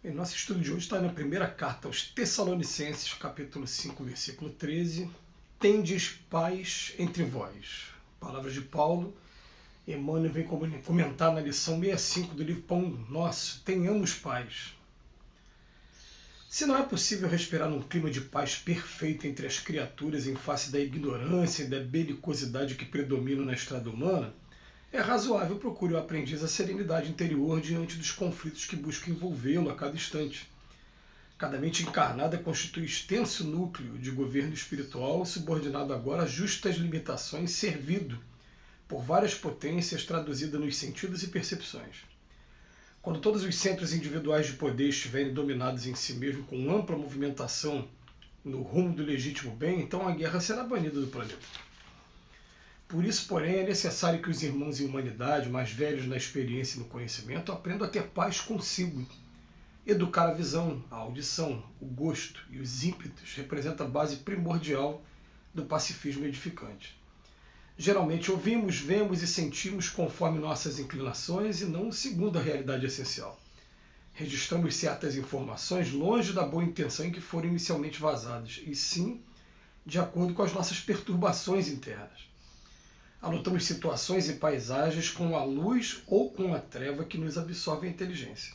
Em nosso estudo de hoje está na primeira carta aos Tessalonicenses, capítulo 5, versículo 13. Tendes paz entre vós. Palavras de Paulo. Emmanuel vem comentar na lição 65 do livro Pão Nosso. Tenhamos paz. Se não é possível respirar num clima de paz perfeito entre as criaturas em face da ignorância e da belicosidade que predominam na estrada humana, é razoável procure o aprendiz a serenidade interior diante dos conflitos que buscam envolvê-lo a cada instante. Cada mente encarnada constitui extenso núcleo de governo espiritual, subordinado agora a justas limitações, servido por várias potências traduzidas nos sentidos e percepções. Quando todos os centros individuais de poder estiverem dominados em si mesmo com ampla movimentação no rumo do legítimo bem, então a guerra será banida do planeta. Por isso, porém, é necessário que os irmãos em humanidade, mais velhos na experiência e no conhecimento, aprendam a ter paz consigo. Educar a visão, a audição, o gosto e os ímpetos representa a base primordial do pacifismo edificante. Geralmente ouvimos, vemos e sentimos conforme nossas inclinações e não segundo a realidade essencial. Registramos certas informações longe da boa intenção em que foram inicialmente vazadas, e sim de acordo com as nossas perturbações internas. Anotamos situações e paisagens com a luz ou com a treva que nos absorve a inteligência.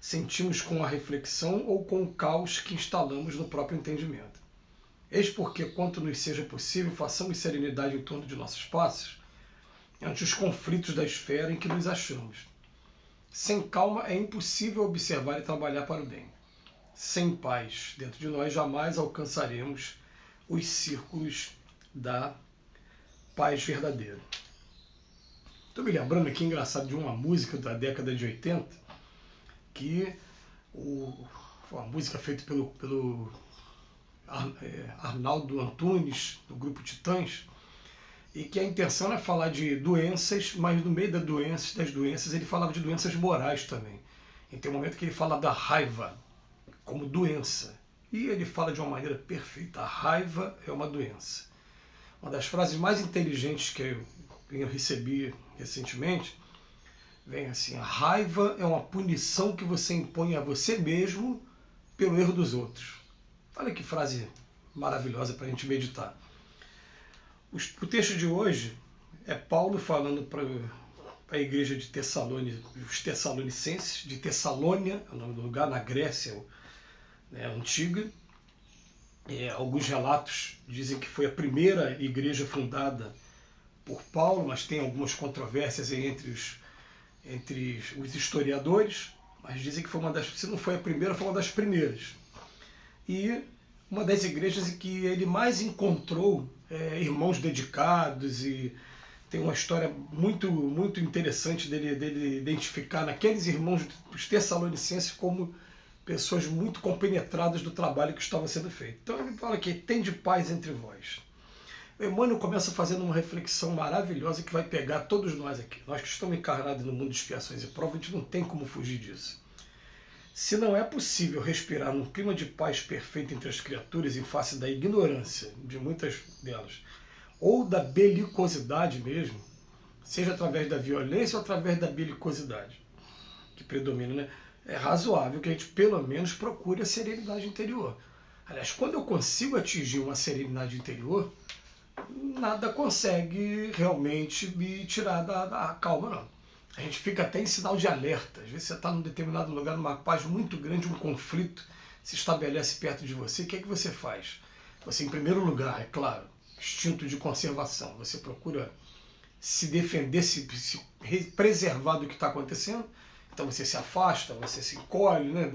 Sentimos com a reflexão ou com o caos que instalamos no próprio entendimento. Eis porque, quanto nos seja possível, façamos serenidade em torno de nossos passos ante os conflitos da esfera em que nos achamos. Sem calma é impossível observar e trabalhar para o bem. Sem paz dentro de nós jamais alcançaremos os círculos da paz verdadeira. Estou me lembrando aqui, engraçado, de uma música da década de 80, que foi uma música feita pelo Arnaldo Antunes, do grupo Titãs, e que a intenção é falar de doenças, mas no meio das doenças ele falava de doenças morais também. E tem um momento que ele fala da raiva como doença. E ele fala de uma maneira perfeita. A raiva é uma doença. Uma das frases mais inteligentes que eu recebi recentemente vem assim: a raiva é uma punição que você impõe a você mesmo pelo erro dos outros. Olha que frase maravilhosa para a gente meditar. O texto de hoje é Paulo falando para a igreja de Tessalônia, os Tessalonicenses, de Tessalônia, é o nome do lugar, na Grécia antiga. Alguns relatos dizem que foi a primeira igreja fundada por Paulo, mas tem algumas controvérsias entre os historiadores, mas dizem que foi uma das, se não foi a primeira, foi uma das primeiras. E uma das igrejas em que ele mais encontrou irmãos dedicados, e tem uma história muito, muito interessante dele identificar naqueles irmãos dos Tessalonicenses como pessoas muito compenetradas do trabalho que estava sendo feito. Então ele fala que tem de paz entre vós. O Emmanuel começa fazendo uma reflexão maravilhosa que vai pegar todos nós aqui. Nós que estamos encarnados no mundo de expiações e provas, a gente não tem como fugir disso. Se não é possível respirar num clima de paz perfeito entre as criaturas em face da ignorância de muitas delas, ou da belicosidade mesmo, seja através da violência ou através da belicosidade que predomina, né? É razoável que a gente pelo menos procure a serenidade interior. Aliás, quando eu consigo atingir uma serenidade interior, nada consegue realmente me tirar da calma, não. A gente fica até em sinal de alerta. Às vezes você está num determinado lugar, numa paz muito grande, um conflito se estabelece perto de você. O que é que você faz? Você, em primeiro lugar, é claro, instinto de conservação. Você procura se defender, se preservar do que está acontecendo. Então você se afasta, você se encolhe, né?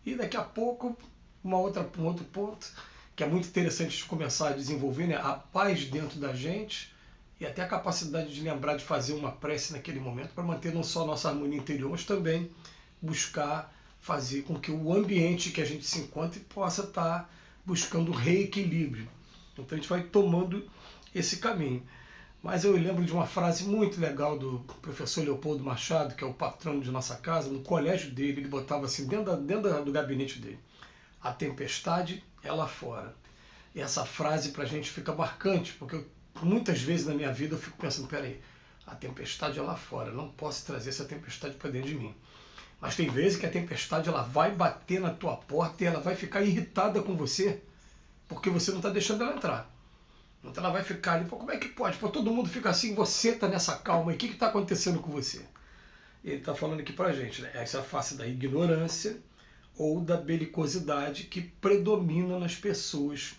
E daqui a pouco, um outro ponto, que é muito interessante de começar a desenvolver, né? A paz dentro da gente e até a capacidade de lembrar de fazer uma prece naquele momento para manter não só a nossa harmonia interior, mas também buscar fazer com que o ambiente que a gente se encontre possa estar buscando reequilíbrio. Então a gente vai tomando esse caminho. Mas eu lembro de uma frase muito legal do professor Leopoldo Machado, que é o patrono de nossa casa. No colégio dele, ele botava assim, dentro do gabinete dele: a tempestade é lá fora. E essa frase para a gente fica marcante, porque muitas vezes na minha vida eu fico pensando, peraí, a tempestade é lá fora, eu não posso trazer essa tempestade para dentro de mim. Mas tem vezes que a tempestade ela vai bater na tua porta e ela vai ficar irritada com você, porque você não está deixando ela entrar. Então ela vai ficar ali, pô, como é que pode? Pô, todo mundo fica assim, você está nessa calma, e o que está acontecendo com você? Ele está falando aqui para a gente, né? Essa é a face da ignorância ou da belicosidade que predomina nas pessoas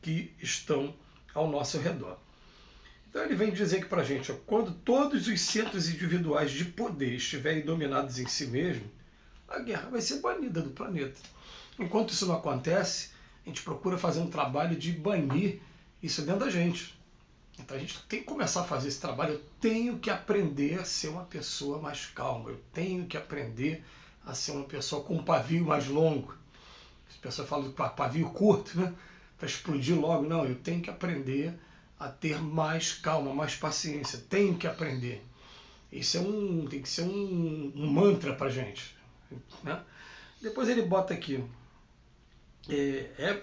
que estão ao nosso redor. Então ele vem dizer aqui para a gente, ó, quando todos os centros individuais de poder estiverem dominados em si mesmos, a guerra vai ser banida do planeta. Enquanto isso não acontece, a gente procura fazer um trabalho de banir isso dentro da gente. Então a gente tem que começar a fazer esse trabalho. Eu tenho que aprender a ser uma pessoa mais calma. Eu tenho que aprender a ser uma pessoa com um pavio mais longo. As pessoas falam de pavio curto, né? Para explodir logo. Não, eu tenho que aprender a ter mais calma, mais paciência. Tenho que aprender. Isso tem que ser um mantra para a gente, né? Depois ele bota aqui.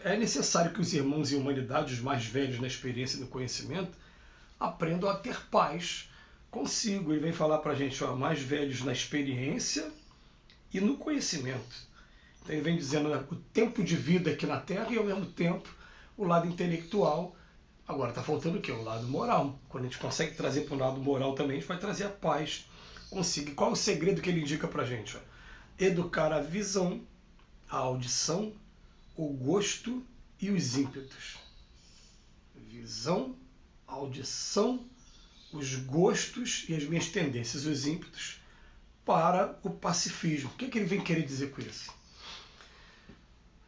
É necessário que os irmãos em humanidade, os mais velhos na experiência e no conhecimento, aprendam a ter paz consigo. Ele vem falar para a gente, ó, mais velhos na experiência e no conhecimento. Então ele vem dizendo, né, o tempo de vida aqui na Terra e ao mesmo tempo o lado intelectual. Agora está faltando o quê? O lado moral. Quando a gente consegue trazer para o lado moral também, a gente vai trazer a paz consigo. E qual é o segredo que ele indica para a gente? Ó? Educar a visão, a audição, o gosto e os ímpetos. Visão, audição, os gostos e as minhas tendências, os ímpetos, para o pacifismo. O que ele vem querer dizer com isso?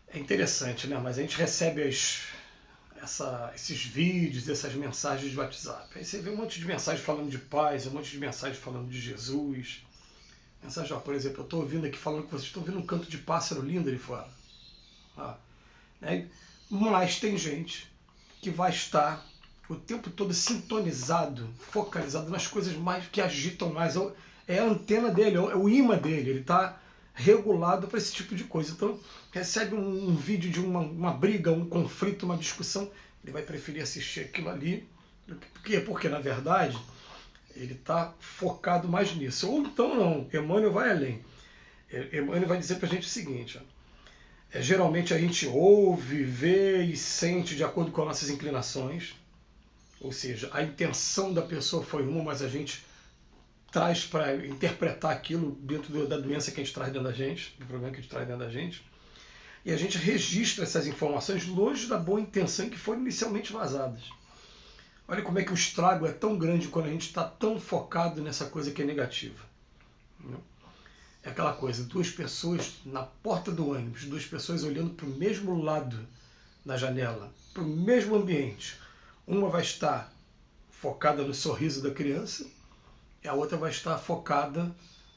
É interessante, né? Mas a gente recebe esses vídeos, essas mensagens de WhatsApp. Aí você vê um monte de mensagens falando de paz, um monte de mensagens falando de Jesus. Mensagem, ó, por exemplo, eu estou ouvindo aqui falando que vocês estão ouvindo um canto de pássaro lindo ali fora. Né? Mas tem gente que vai estar o tempo todo sintonizado, focalizado nas coisas mais que agitam mais. É a antena dele, é o imã dele, ele está regulado para esse tipo de coisa. Então, recebe um vídeo de uma briga, um conflito, uma discussão, ele vai preferir assistir aquilo ali. Por quê? Porque, na verdade, ele está focado mais nisso. Ou então não, Emmanuel vai além. Emmanuel vai dizer para a gente o seguinte, ó, geralmente a gente ouve, vê e sente de acordo com as nossas inclinações, ou seja, a intenção da pessoa foi uma, mas a gente traz para interpretar aquilo dentro da doença que a gente traz dentro da gente, do problema que a gente traz dentro da gente, e a gente registra essas informações longe da boa intenção que foram inicialmente vazadas. Olha como é que o estrago é tão grande quando a gente está tão focado nessa coisa que é negativa. É aquela coisa, duas pessoas na porta do ônibus, duas pessoas olhando para o mesmo lado da janela, para o mesmo ambiente. Uma vai estar focada no sorriso da criança e a outra vai estar focada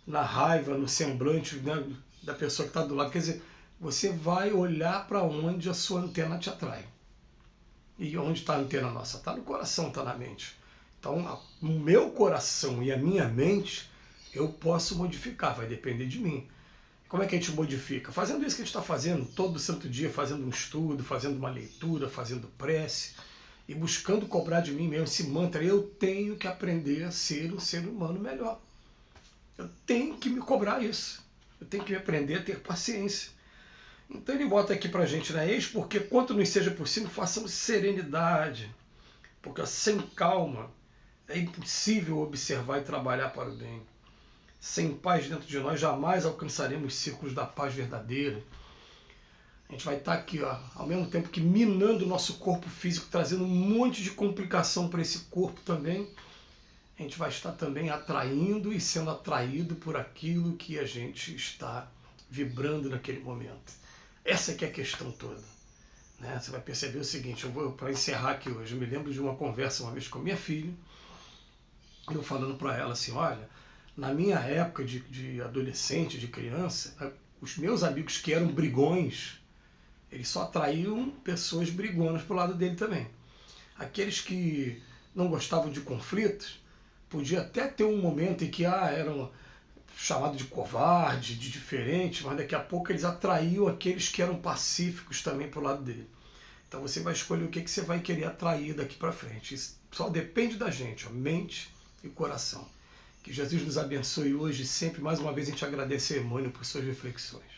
na raiva, no semblante, né, da pessoa que está do lado. Quer dizer, você vai olhar para onde a sua antena te atrai. E onde está a antena nossa? Está no coração, está na mente. Então, o meu coração e a minha mente, eu posso modificar, vai depender de mim. Como é que a gente modifica? Fazendo isso que a gente está fazendo todo santo dia, fazendo um estudo, fazendo uma leitura, fazendo prece, e buscando cobrar de mim mesmo esse mantra, eu tenho que aprender a ser um ser humano melhor. Eu tenho que me cobrar isso. Eu tenho que aprender a ter paciência. Então ele bota aqui pra gente, né? Eis porque quanto nos seja possível, façamos serenidade. Porque sem calma é impossível observar e trabalhar para o bem. Sem paz dentro de nós, jamais alcançaremos os círculos da paz verdadeira. A gente vai estar aqui, ó, ao mesmo tempo que minando o nosso corpo físico, trazendo um monte de complicação para esse corpo também. A gente vai estar também atraindo e sendo atraído por aquilo que a gente está vibrando naquele momento. Essa que é a questão toda. Né? Você vai perceber o seguinte, eu vou para encerrar aqui hoje, eu me lembro de uma conversa uma vez com a minha filha, eu falando para ela assim, olha, na minha época de adolescente, de criança, os meus amigos que eram brigões, eles só atraíam pessoas brigonas para o lado dele também. Aqueles que não gostavam de conflitos, podia até ter um momento em que eram chamados de covarde, de diferente, mas daqui a pouco eles atraíam aqueles que eram pacíficos também para o lado dele. Então você vai escolher o que você vai querer atrair daqui para frente. Isso só depende da gente, ó, mente e coração. Que Jesus nos abençoe hoje e sempre. Mais uma vez a gente agradece a Emmanuel por suas reflexões.